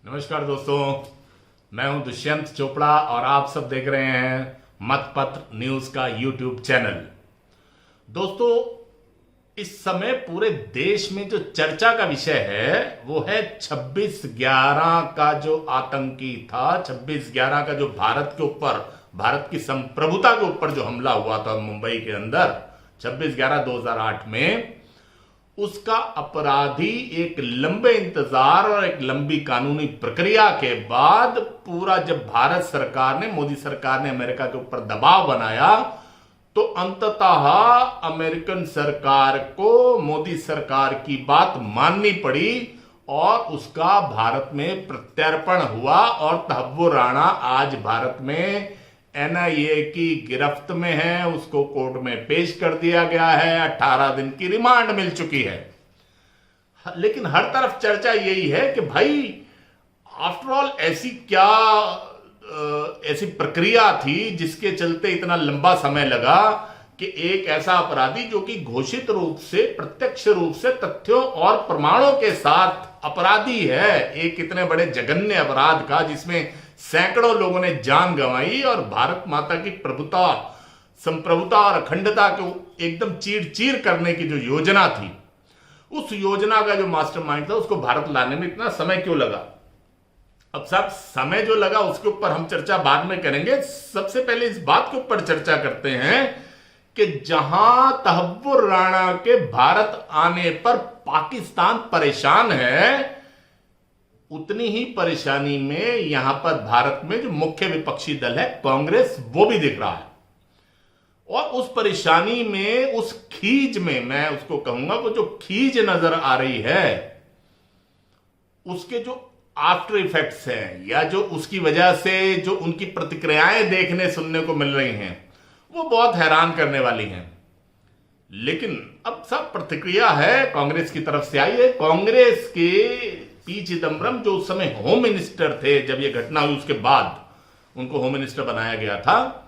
नमस्कार दोस्तों, मैं हूं दुष्यंत चोपड़ा और आप सब देख रहे हैं मतपत्र न्यूज का यूट्यूब चैनल। दोस्तों, इस समय पूरे देश में जो चर्चा का विषय है वो है 26/11 का जो आतंकी था, 26/11 का जो भारत के ऊपर, भारत की संप्रभुता के ऊपर जो हमला हुआ था मुंबई के अंदर 26/11/2008 में, उसका अपराधी एक लंबे इंतजार और एक लंबी कानूनी प्रक्रिया के बाद पूरा जब भारत सरकार ने, मोदी सरकार ने अमेरिका के ऊपर दबाव बनाया तो अंततः अमेरिकन सरकार को मोदी सरकार की बात माननी पड़ी और उसका भारत में प्रत्यर्पण हुआ और तहव्वुर राणा आज भारत में एनआईए की गिरफ्त में है। उसको कोर्ट में पेश कर दिया गया है, 18 दिन की रिमांड मिल चुकी है। लेकिन हर तरफ चर्चा यही है कि भाई आफ्टर ऑल ऐसी क्या ऐसी प्रक्रिया थी जिसके चलते इतना लंबा समय लगा कि एक ऐसा अपराधी जो कि घोषित रूप से, प्रत्यक्ष रूप से तथ्यों और प्रमाणों के साथ अपराधी है, एक इतने बड़े जघन्य अपराध का जिसमें सैकड़ों लोगों ने जान गंवाई और भारत माता की प्रभुता, संप्रभुता और अखंडता को एकदम चीर चीर करने की जो योजना थी, उस योजना का जो मास्टरमाइंड था उसको भारत लाने में इतना समय क्यों लगा। अब सब समय जो लगा उसके ऊपर हम चर्चा बाद में करेंगे। सबसे पहले इस बात के ऊपर चर्चा करते हैं कि जहां तहव्वुर राणा के भारत आने पर पाकिस्तान परेशान है, उतनी ही परेशानी में यहां पर भारत में जो मुख्य विपक्षी दल है कांग्रेस, वो भी दिख रहा है। और उस परेशानी में, उस खीज में, मैं उसको कहूंगा वो जो खीज नजर आ रही है, उसके जो आफ्टर इफेक्ट्स हैं या जो उसकी वजह से जो उनकी प्रतिक्रियाएं देखने सुनने को मिल रही हैं, वो बहुत हैरान करने वाली हैं। लेकिन अब सब प्रतिक्रिया है कांग्रेस की तरफ से आई है। कांग्रेस के पी चिदम्बरम जो उस समय होम मिनिस्टर थे, जब यह घटना हुई उसके बाद उनको होम मिनिस्टर बनाया गया था,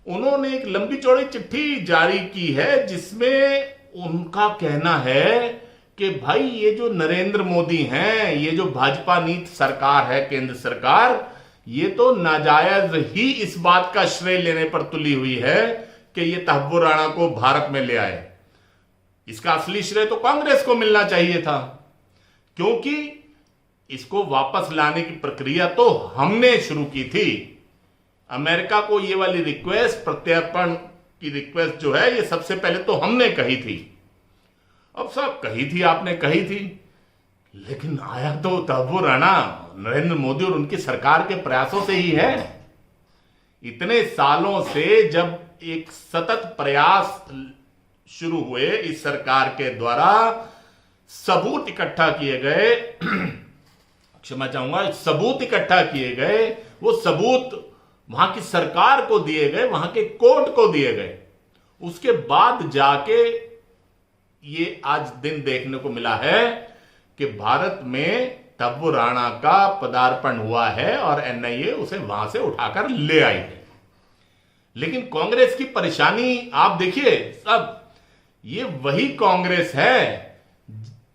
उन्होंने एक लंबी चौड़ी चिट्ठी जारी की है जिसमें उनका कहना है कि भाई ये जो नरेंद्र मोदी हैं, ये जो भाजपा नीति सरकार है, केंद्र सरकार, ये तो नाजायज ही इस बात का श्रेय लेने पर तुली हुई है कि ये तहव्वुर राणा को भारत में ले आए। इसका असली श्रेय तो कांग्रेस को मिलना चाहिए था, क्योंकि इसको वापस लाने की प्रक्रिया तो हमने शुरू की थी। अमेरिका को ये वाली रिक्वेस्ट, प्रत्यर्पण की रिक्वेस्ट जो है, ये सबसे पहले तो हमने कही थी। अब सब कही थी, आपने कही थी, लेकिन आया तो तहव्वुर राणा नरेंद्र मोदी और उनकी सरकार के प्रयासों से ही है। इतने सालों से जब एक सतत प्रयास शुरू हुए इस सरकार के द्वारा, सबूत इकट्ठा किए गए, क्षमा चाहूंगा, सबूत इकट्ठा किए गए, वो सबूत वहां की सरकार को दिए गए, वहां के कोर्ट को दिए गए, उसके बाद जाके ये आज दिन देखने को मिला है कि भारत में तहव्वुर राणा का पदार्पण हुआ है और एनआईए उसे वहां से उठाकर ले आई है। लेकिन कांग्रेस की परेशानी आप देखिए, सब ये वही कांग्रेस है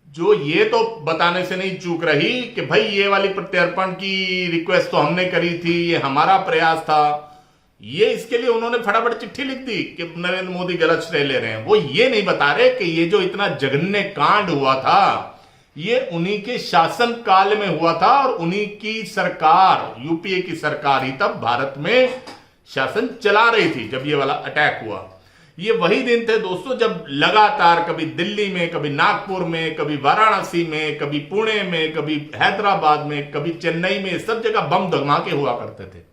जो ये तो बताने से नहीं चूक रही कि भाई ये वाली प्रत्यर्पण की रिक्वेस्ट तो हमने करी थी, ये हमारा प्रयास था। ये इसके लिए उन्होंने फटाफट चिट्ठी लिख दी कि नरेंद्र मोदी गलत श्रेय ले रहे हैं। वो ये नहीं बता रहे कि ये जो इतना जघन्य कांड हुआ था, ये उन्हीं के शासन काल में हुआ था और उन्हीं की सरकार, यूपीए की सरकार ही तब भारत में शासन चला रही थी जब ये वाला अटैक हुआ। ये वही दिन थे दोस्तों जब लगातार कभी दिल्ली में, कभी नागपुर में, कभी वाराणसी में, कभी पुणे में, कभी हैदराबाद में, कभी चेन्नई में, सब जगह बम धमाके हुआ करते थे।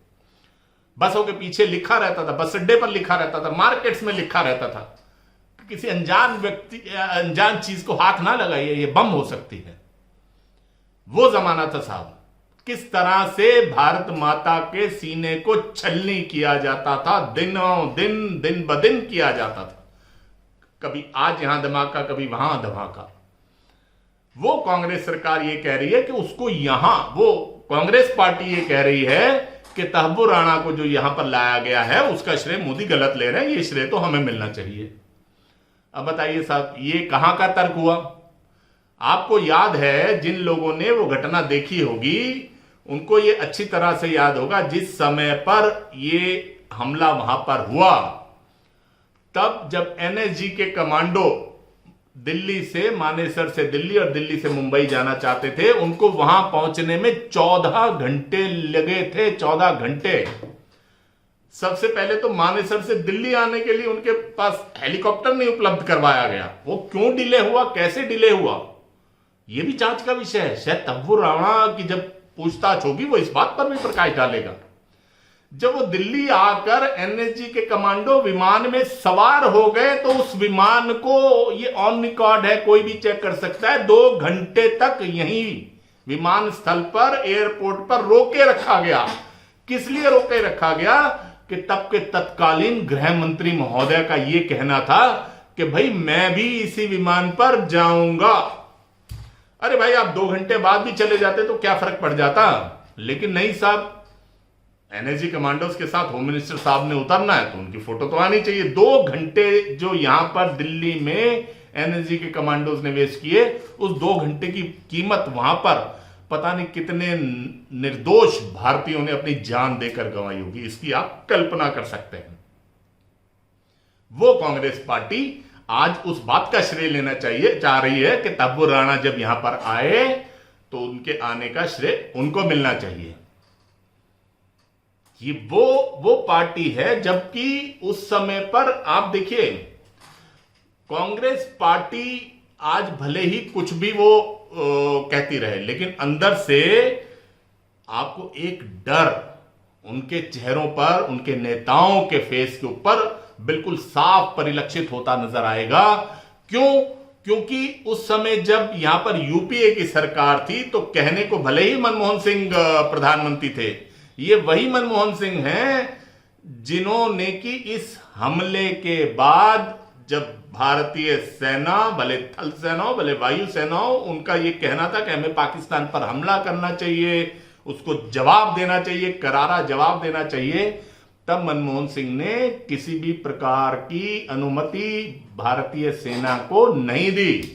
बसों के पीछे लिखा रहता था, बस अड्डे पर लिखा रहता था, मार्केट्स में लिखा रहता था, किसी अनजान व्यक्ति, अनजान चीज को हाथ ना लगाइए, ये बम हो सकती है। वो जमाना था साहब, किस तरह से भारत माता के सीने को छलनी किया जाता था, दिनों दिन, दिन ब दिन किया जाता था। कभी आज यहां धमाका, कभी वहां धमाका। वो कांग्रेस सरकार ये कह रही है कि उसको यहां, वो कांग्रेस पार्टी ये कह रही है कि तहव्वुर राणा को जो यहां पर लाया गया है उसका श्रेय मोदी गलत ले रहे हैं, ये श्रेय तो हमें मिलना चाहिए। अब बताइए साहब, ये कहां का तर्क हुआ? आपको याद है, जिन लोगों ने वो घटना देखी होगी उनको ये अच्छी तरह से याद होगा, जिस समय पर ये हमला वहां पर हुआ, तब जब एनएसजी के कमांडो दिल्ली से, मानेसर से दिल्ली और दिल्ली से मुंबई जाना चाहते थे, उनको वहां पहुंचने में 14 घंटे लगे थे। 14 घंटे। सबसे पहले तो मानेसर से दिल्ली आने के लिए उनके पास हेलीकॉप्टर नहीं उपलब्ध करवाया गया। वो क्यों डिले हुआ, कैसे डिले हुआ, यह भी जांच का विषय है। शायद तब्बू राणा की जब पूछताछ होगी वो इस बात पर भी प्रकाश डालेगा। जब वो दिल्ली आकर एनएसजी के कमांडो विमान में सवार हो गए, तो उस विमान को, ये ऑन रिकॉर्ड है, कोई भी चेक कर सकता है, 2 घंटे तक यहीं विमान स्थल पर, एयरपोर्ट पर रोके रखा गया। किस लिए रोके रखा गया? कि तब के तत्कालीन गृह मंत्री महोदय का यह कहना था कि भाई मैं भी इसी विमान पर जाऊंगा। अरे भाई, आप 2 घंटे बाद भी चले जाते तो क्या फर्क पड़ जाता, लेकिन नहीं साहब, एनएसजी कमांडोज के साथ होम मिनिस्टर साहब ने उतरना है तो उनकी फोटो तो आनी चाहिए। 2 घंटे जो यहां पर दिल्ली में एनएसजी के कमांडोज ने वेस्ट किए, उस 2 घंटे की कीमत वहां पर पता नहीं कितने निर्दोष भारतीयों ने अपनी जान देकर गंवाई होगी, इसकी आप कल्पना कर सकते हैं। वो कांग्रेस पार्टी आज उस बात का श्रेय लेना चाह रही है कि तब्बू राणा जब यहां पर आए तो उनके आने का श्रेय उनको मिलना चाहिए। ये वो पार्टी है, जबकि उस समय पर आप देखिए, कांग्रेस पार्टी आज भले ही कुछ भी वो कहती रहे, लेकिन अंदर से आपको एक डर उनके चेहरों पर, उनके नेताओं के फेस के ऊपर बिल्कुल साफ परिलक्षित होता नजर आएगा। क्यों? क्योंकि उस समय जब यहां पर यूपीए की सरकार थी तो कहने को भले ही मनमोहन सिंह प्रधानमंत्री थे, ये वही मनमोहन सिंह हैं जिन्होंने कि इस हमले के बाद जब भारतीय सेना, भले थल सेना हो भले वायु सेना हो, उनका यह कहना था कि हमें पाकिस्तान पर हमला करना चाहिए, उसको जवाब देना चाहिए, करारा जवाब देना चाहिए, तब मनमोहन सिंह ने किसी भी प्रकार की अनुमति भारतीय सेना को नहीं दी।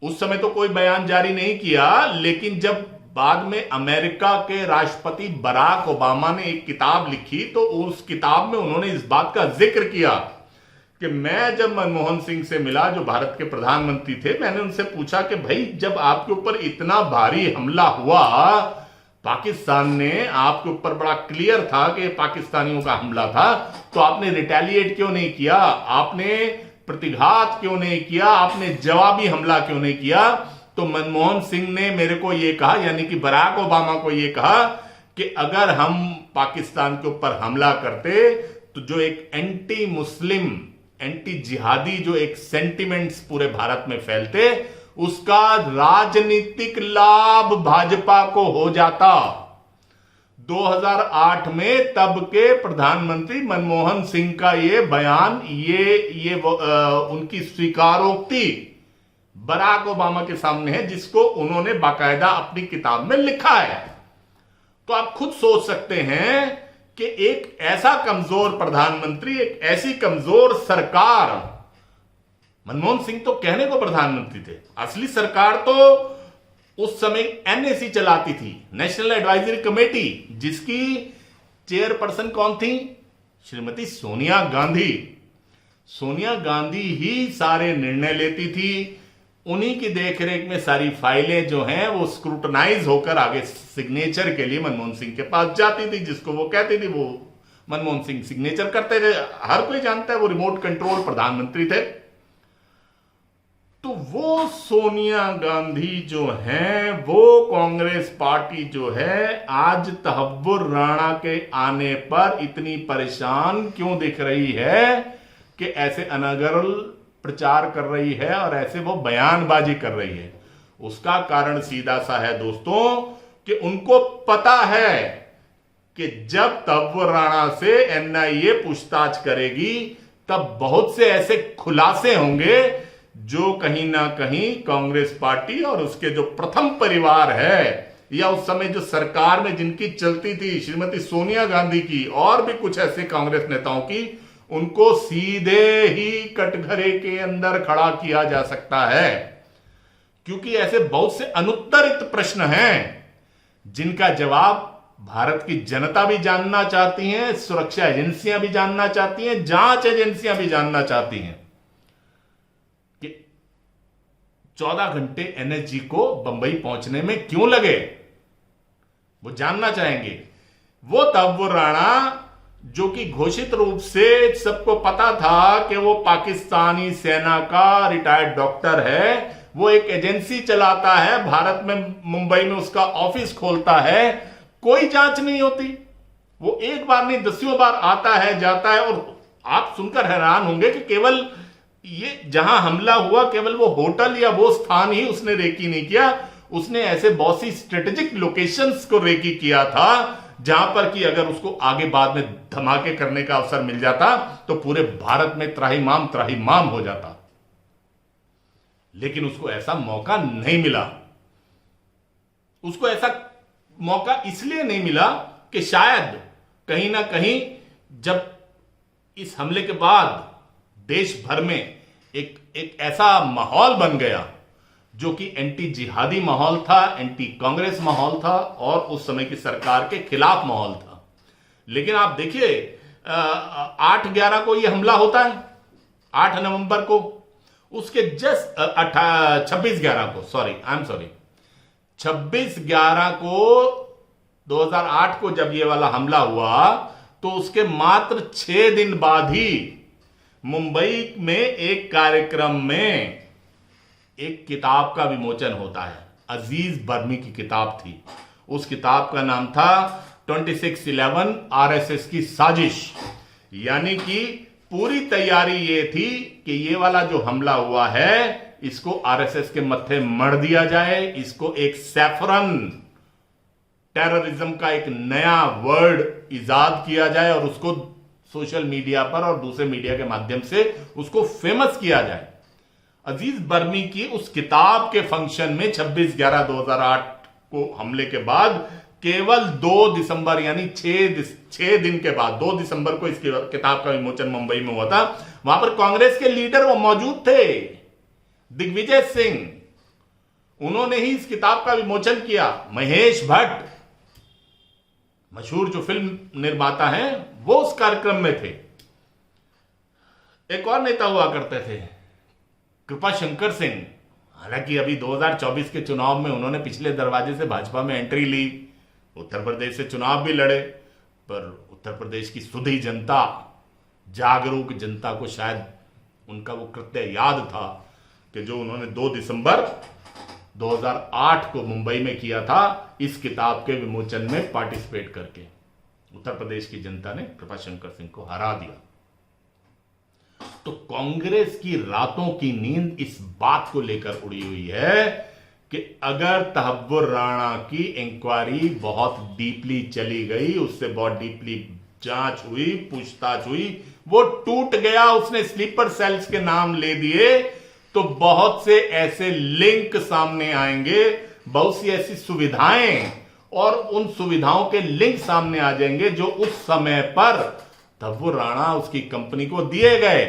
उस समय तो कोई बयान जारी नहीं किया, लेकिन जब बाद में अमेरिका के राष्ट्रपति बराक ओबामा ने एक किताब लिखी तो उस किताब में उन्होंने इस बात का जिक्र किया कि मैं जब मनमोहन सिंह से मिला, जो भारत के प्रधानमंत्री थे, मैंने उनसे पूछा कि भाई जब आपके ऊपर इतना भारी हमला हुआ, पाकिस्तान ने आपके ऊपर बड़ा क्लियर था कि पाकिस्तानियों का हमला था, तो आपने रिटेलिएट क्यों नहीं किया, आपने प्रतिघात क्यों नहीं किया, आपने जवाबी हमला क्यों नहीं किया? तो मनमोहन सिंह ने मेरे को यह कहा, यानी कि बराक ओबामा को यह कहा कि अगर हम पाकिस्तान के ऊपर हमला करते तो जो एक एंटी मुस्लिम, एंटी जिहादी जो एक सेंटिमेंट्स पूरे भारत में फैलते, उसका राजनीतिक लाभ भाजपा को हो जाता। 2008 में तब के प्रधानमंत्री मनमोहन सिंह का यह बयान, ये उनकी स्वीकारोक्ति बराक ओबामा के सामने है, जिसको उन्होंने बाकायदा अपनी किताब में लिखा है। तो आप खुद सोच सकते हैं कि एक ऐसा कमजोर प्रधानमंत्री, एक ऐसी कमजोर सरकार, मनमोहन सिंह तो कहने को प्रधानमंत्री थे, असली सरकार तो उस समय एनएसी चलाती थी, नेशनल एडवाइजरी कमेटी, जिसकी चेयरपर्सन कौन थी? श्रीमती सोनिया गांधी। सोनिया गांधी ही सारे निर्णय लेती थी, उन्हीं की देखरेख में सारी फाइलें जो हैं वो स्क्रूटनाइज होकर आगे सिग्नेचर के लिए मनमोहन सिंह के पास जाती थी, जिसको वो कहती थी वो मनमोहन सिंह सिग्नेचर करते थे। हर कोई जानता है वो रिमोट कंट्रोल प्रधानमंत्री थे। तो वो सोनिया गांधी जो हैं, वो कांग्रेस पार्टी जो है, आज तहव्वुर राणा के आने पर इतनी परेशान क्यों दिख रही है कि ऐसे अनर्गल प्रचार कर रही है और ऐसे वो बयानबाजी कर रही है? उसका कारण सीधा सा है दोस्तों कि उनको पता है कि जब तब्बूर राणा से एनआईए पूछताछ करेगी तब बहुत से ऐसे खुलासे होंगे जो कहीं ना कहीं कांग्रेस पार्टी और उसके जो प्रथम परिवार है, या उस समय जो सरकार में जिनकी चलती थी, श्रीमती सोनिया गांधी की और भी कुछ ऐसे कांग्रेस नेताओं की, उनको सीधे ही कटघरे के अंदर खड़ा किया जा सकता है। क्योंकि ऐसे बहुत से अनुत्तरित प्रश्न हैं जिनका जवाब भारत की जनता भी जानना चाहती है, सुरक्षा एजेंसियां भी जानना चाहती हैं, जांच एजेंसियां भी जानना चाहती हैं कि 14 घंटे एनएसजी को बंबई पहुंचने में क्यों लगे। वो जानना चाहेंगे। वो तब्बुर राणा जो कि घोषित रूप से सबको पता था कि वो पाकिस्तानी सेना का रिटायर्ड डॉक्टर है, वो एक एजेंसी चलाता है, भारत में मुंबई में उसका ऑफिस खोलता है, कोई जांच नहीं होती। वो एक बार नहीं दसियों बार आता है जाता है। और आप सुनकर हैरान होंगे कि केवल ये जहां हमला हुआ केवल वो होटल या वो स्थान ही उसने रेकी नहीं किया, उसने ऐसे बहुत सी स्ट्रेटेजिक लोकेशंस को रेकी किया था जहां पर कि अगर उसको आगे बाद में धमाके करने का अवसर मिल जाता तो पूरे भारत में त्राहिमाम हो जाता। लेकिन उसको ऐसा मौका नहीं मिला। उसको ऐसा मौका इसलिए नहीं मिला कि शायद कहीं ना कहीं जब इस हमले के बाद देश भर में एक ऐसा माहौल बन गया जो कि एंटी जिहादी माहौल था, एंटी कांग्रेस माहौल था और उस समय की सरकार के खिलाफ माहौल था। लेकिन आप देखिए 8/11 को यह हमला होता है, 8 नवंबर को, उसके जस्ट 26/11 को 26/11 को 2008 को जब यह वाला हमला हुआ तो उसके मात्र 6 दिन बाद ही मुंबई में एक कार्यक्रम में एक किताब का विमोचन होता है। अजीज बर्मी की किताब थी। उस किताब का नाम था 26/11 आरएसएस की साजिश। यानी कि पूरी तैयारी ये थी कि ये वाला जो हमला हुआ है इसको आरएसएस के मत्थे मढ़ दिया जाए, इसको एक सैफरन टेररिज्म का एक नया वर्ड इजाद किया जाए और उसको सोशल मीडिया पर और दूसरे मीडिया के माध्यम से उसको फेमस किया जाए। अजीज बर्मी की उस किताब के फंक्शन में 26/11/2008 को हमले के बाद केवल 2 दिसंबर यानी 6 दिन के बाद 2 दिसंबर को इस किताब का विमोचन मुंबई में हुआ था। वहां पर कांग्रेस के लीडर वो मौजूद थे, दिग्विजय सिंह। उन्होंने ही इस किताब का विमोचन किया। महेश भट्ट मशहूर जो फिल्म निर्माता हैं वो उस कार्यक्रम में थे। एक और नेता हुआ करते थे कृपाशंकर सिंह। हालांकि अभी 2024 के चुनाव में उन्होंने पिछले दरवाजे से भाजपा में एंट्री ली, उत्तर प्रदेश से चुनाव भी लड़े, पर उत्तर प्रदेश की सुधी जनता, जागरूक जनता को शायद उनका वो कृत्य याद था कि जो उन्होंने 2 दिसंबर 2008 को मुंबई में किया था, इस किताब के विमोचन में पार्टिसिपेट करके उत्तर प्रदेश की जनता ने कृपाशंकर सिंह को हरा दिया। तो कांग्रेस की रातों की नींद इस बात को लेकर उड़ी हुई है कि अगर तहव्वुर राणा की इंक्वायरी बहुत डीपली चली गई, उससे बहुत डीपली जांच हुई, पूछताछ हुई, वो टूट गया, उसने स्लीपर सेल्स के नाम ले दिए, तो बहुत से ऐसे लिंक सामने आएंगे, बहुत सी ऐसी सुविधाएं और उन सुविधाओं के लिंक सामने आ जाएंगे जो उस समय पर तहव्वुर राणा उसकी कंपनी को दिए गए।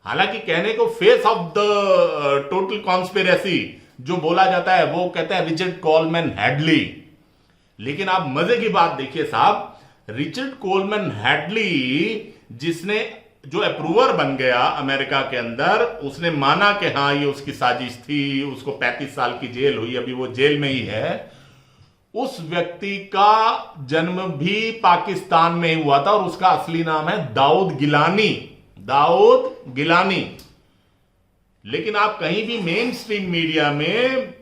हालांकि कहने को face of the total conspiracy जो बोला जाता है वो कहते हैं रिचर्ड कोलमैन हैडली। लेकिन आप मजे की बात देखिए साहब, रिचर्ड कोलमैन हैडली जिसने जो अप्रूवर बन गया अमेरिका के अंदर, उसने माना कि हाँ ये उसकी साजिश थी, उसको 35 साल की जेल हुई, अभी वो जेल में ही है। उस व्यक्ति का जन्म भी पाकिस्तान में ही हुआ था और उसका असली नाम है दाऊद गिलानी। दाऊद गिलानी। लेकिन आप कहीं भी मेन स्ट्रीम मीडिया में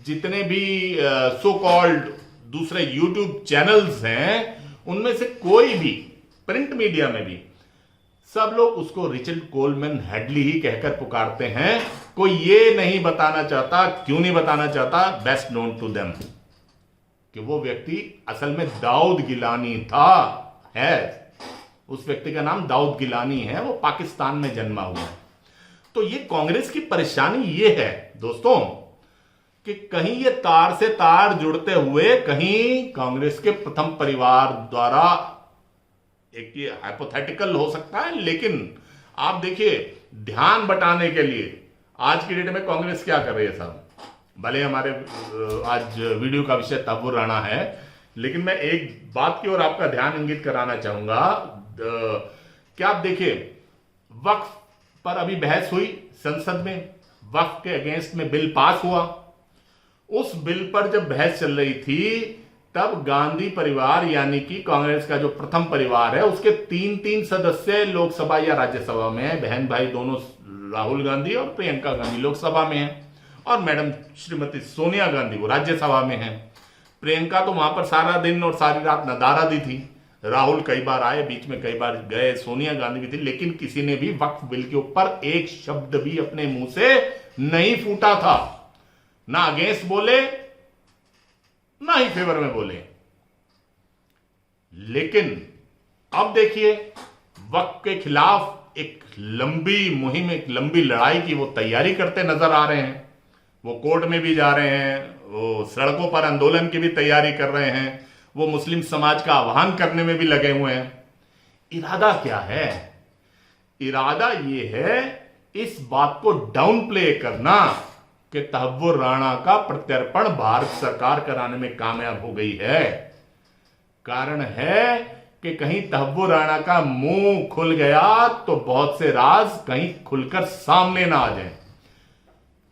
जितने भी सो कॉल्ड दूसरे यूट्यूब चैनल्स हैं, उनमें से कोई भी प्रिंट मीडिया में भी सब लोग उसको रिचर्ड कोलमैन हैडली ही कहकर पुकारते हैं। कोई ये नहीं बताना चाहता, क्यों नहीं बताना चाहता, बेस्ट नोन टू देम, कि वो व्यक्ति असल में दाऊद गिलानी था, है। उस व्यक्ति का नाम दाऊद गिलानी है, वो पाकिस्तान में जन्मा हुआ है। तो ये कांग्रेस की परेशानी ये है दोस्तों कि कहीं ये तार से तार जुड़ते हुए कहीं कांग्रेस के प्रथम परिवार द्वारा, एक ये हाइपोथेटिकल हो सकता है, लेकिन आप देखिए ध्यान बटाने के लिए आज की डेट में कांग्रेस क्या कर रही है साहब, भले हमारे आज वीडियो का विषय तहव्वुर राणा है, लेकिन मैं एक बात की ओर आपका ध्यान इंगित कराना चाहूंगा। क्या आप देखिए, वक्फ पर अभी बहस हुई संसद में, वक्फ के अगेंस्ट में बिल पास हुआ। उस बिल पर जब बहस चल रही थी तब गांधी परिवार यानी कि कांग्रेस का जो प्रथम परिवार है उसके 3-3 सदस्य लोकसभा या राज्यसभा में है। बहन भाई दोनों राहुल गांधी और प्रियंका गांधी लोकसभा में है, और मैडम श्रीमती सोनिया गांधी वो राज्यसभा में है। प्रियंका तो वहां पर सारा दिन और सारी रात नदारा दी थी। राहुल कई बार आए, बीच में कई बार गए, सोनिया गांधी भी थी, लेकिन किसी ने भी वक्फ बिल के ऊपर एक शब्द भी अपने मुंह से नहीं फूटा था। ना अगेंस्ट बोले, ना ही फेवर में बोले। लेकिन अब देखिए, वक्फ के खिलाफ एक लंबी मुहिम, एक लंबी लड़ाई की वो तैयारी करते नजर आ रहे हैं। वो कोर्ट में भी जा रहे हैं, वो सड़कों पर आंदोलन की भी तैयारी कर रहे हैं, वो मुस्लिम समाज का आह्वान करने में भी लगे हुए हैं। इरादा क्या है? इरादा ये है इस बात को डाउन प्ले करना कि तहव्वुर राणा का प्रत्यर्पण भारत सरकार कराने में कामयाब हो गई है। कारण है कि कहीं तहव्वुर राणा का मुंह खुल गया तो बहुत से राज कहीं खुलकर सामने ना आ जाए।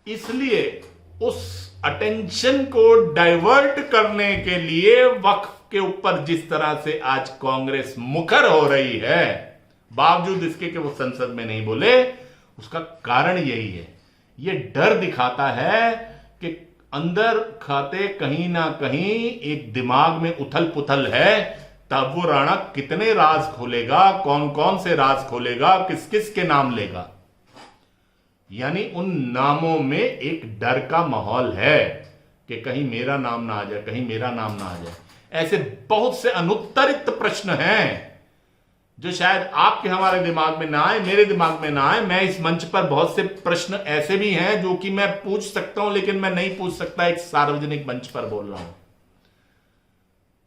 इसलिए उस अटेंशन को डाइवर्ट करने के लिए वक्फ के ऊपर जिस तरह से आज कांग्रेस मुखर हो रही है, बावजूद इसके कि वो संसद में नहीं बोले, उसका कारण यही है। ये डर दिखाता है कि अंदर खाते कहीं ना कहीं एक दिमाग में उथल पुथल है। तहव्वुर राणा कितने राज खोलेगा, कौन कौन से राज खोलेगा, किस किस के नाम लेगा, यानी उन नामों में एक डर का माहौल है कि कहीं मेरा नाम ना आ जाए, कहीं मेरा नाम ना आ जाए। ऐसे बहुत से अनुत्तरित प्रश्न हैं जो शायद आपके हमारे दिमाग में ना आए, मेरे दिमाग में ना आए। मैं इस मंच पर बहुत से प्रश्न ऐसे भी हैं जो कि मैं पूछ सकता हूं, लेकिन मैं नहीं पूछ सकता, एक सार्वजनिक मंच पर बोल रहा हूं।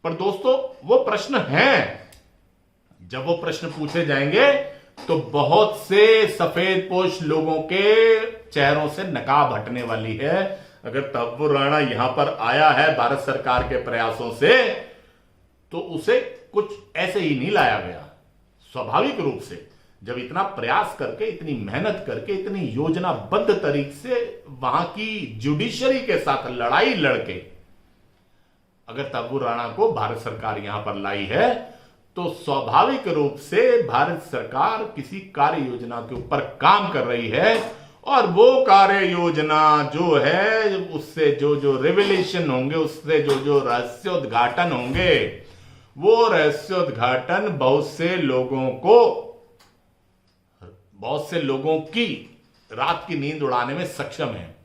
पर दोस्तों, वो प्रश्न हैं। जब वो प्रश्न पूछे जाएंगे तो बहुत से सफेदपोश लोगों के चेहरों से नकाब हटने वाली है। अगर तहव्वुर राणा यहां पर आया है भारत सरकार के प्रयासों से, तो उसे कुछ ऐसे ही नहीं लाया गया। स्वाभाविक रूप से जब इतना प्रयास करके, इतनी मेहनत करके, इतनी योजनाबद्ध तरीके से वहां की जुडिशरी के साथ लड़ाई लड़के अगर तहव्वुर राणा को भारत सरकार यहां पर लाई है, तो स्वाभाविक रूप से भारत सरकार किसी कार्य योजना के ऊपर काम कर रही है, और वो कार्य योजना जो है उससे जो जो रिविलेशन होंगे, उससे जो जो रहस्योद्घाटन होंगे, वो रहस्योद्घाटन बहुत से लोगों की रात की नींद उड़ाने में सक्षम है,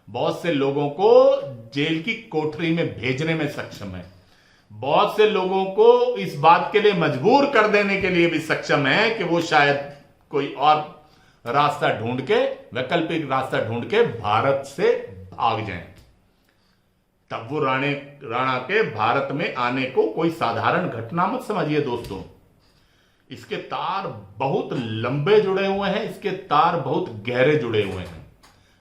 बहुत से लोगों को जेल की कोठरी में भेजने में सक्षम है, बहुत से लोगों को इस बात के लिए मजबूर कर देने के लिए भी सक्षम है कि वो शायद कोई और रास्ता ढूंढ के, वैकल्पिक रास्ता ढूंढ के भारत से भाग जाएं। तहव्वुर राणा के भारत में आने को कोई साधारण घटना मत समझिए दोस्तों। इसके तार बहुत लंबे जुड़े हुए हैं, इसके तार बहुत गहरे जुड़े हुए हैं।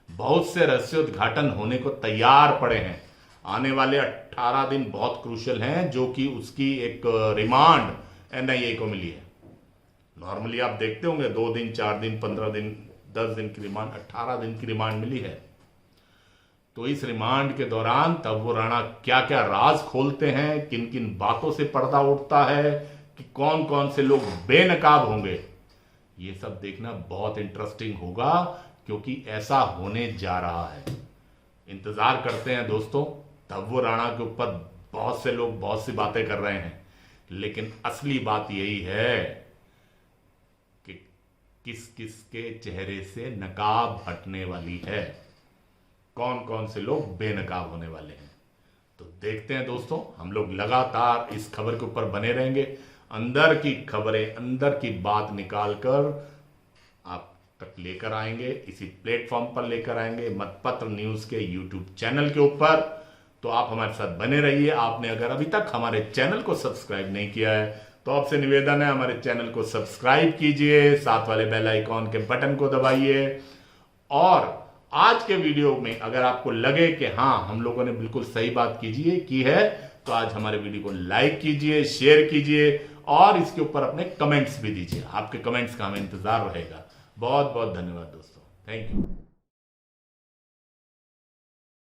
बहुत से रहस्योद्घाटन होने को तैयार पड़े हैं। आने वाले 18 दिन बहुत क्रूशियल हैं, जो कि उसकी एक रिमांड एनआईए को मिली है। नॉर्मली आप देखते होंगे 2 दिन, 4 दिन, 15 दिन, 10 दिन की रिमांड, 18 दिन की रिमांड मिली है। तो इस रिमांड के दौरान तहव्वुर राणा क्या क्या राज खोलते हैं, किन किन बातों से पर्दा उठता है, कि कौन कौन से लोग बेनकाब होंगे, ये सब देखना बहुत इंटरेस्टिंग होगा, क्योंकि ऐसा होने जा रहा है। इंतजार करते हैं दोस्तों। तहव्वुर राणा के ऊपर बहुत से लोग बहुत सी बातें कर रहे हैं, लेकिन असली बात यही है कि किस किस के चेहरे से नकाब हटने वाली है, कौन कौन से लोग बेनकाब होने वाले हैं। तो देखते हैं दोस्तों, हम लोग लगातार इस खबर के ऊपर बने रहेंगे। अंदर की खबरें, अंदर की बात निकालकर आप तक लेकर आएंगे, इसी प्लेटफॉर्म पर लेकर आएंगे, मतपत्र न्यूज के यूट्यूब चैनल के ऊपर। तो आप हमारे साथ बने रहिए। आपने अगर अभी तक हमारे चैनल को सब्सक्राइब नहीं किया है तो आपसे निवेदन है, हमारे चैनल को सब्सक्राइब कीजिए, साथ वाले बेल आइकॉन के बटन को दबाइए और आज के वीडियो में अगर आपको लगे कि हाँ हम लोगों ने बिल्कुल सही बात की है, तो आज हमारे वीडियो को लाइक कीजिए, शेयर कीजिए और इसके ऊपर अपने कमेंट्स भी दीजिए। आपके कमेंट्स का हमें इंतजार रहेगा। बहुत बहुत धन्यवाद दोस्तों, थैंक यू।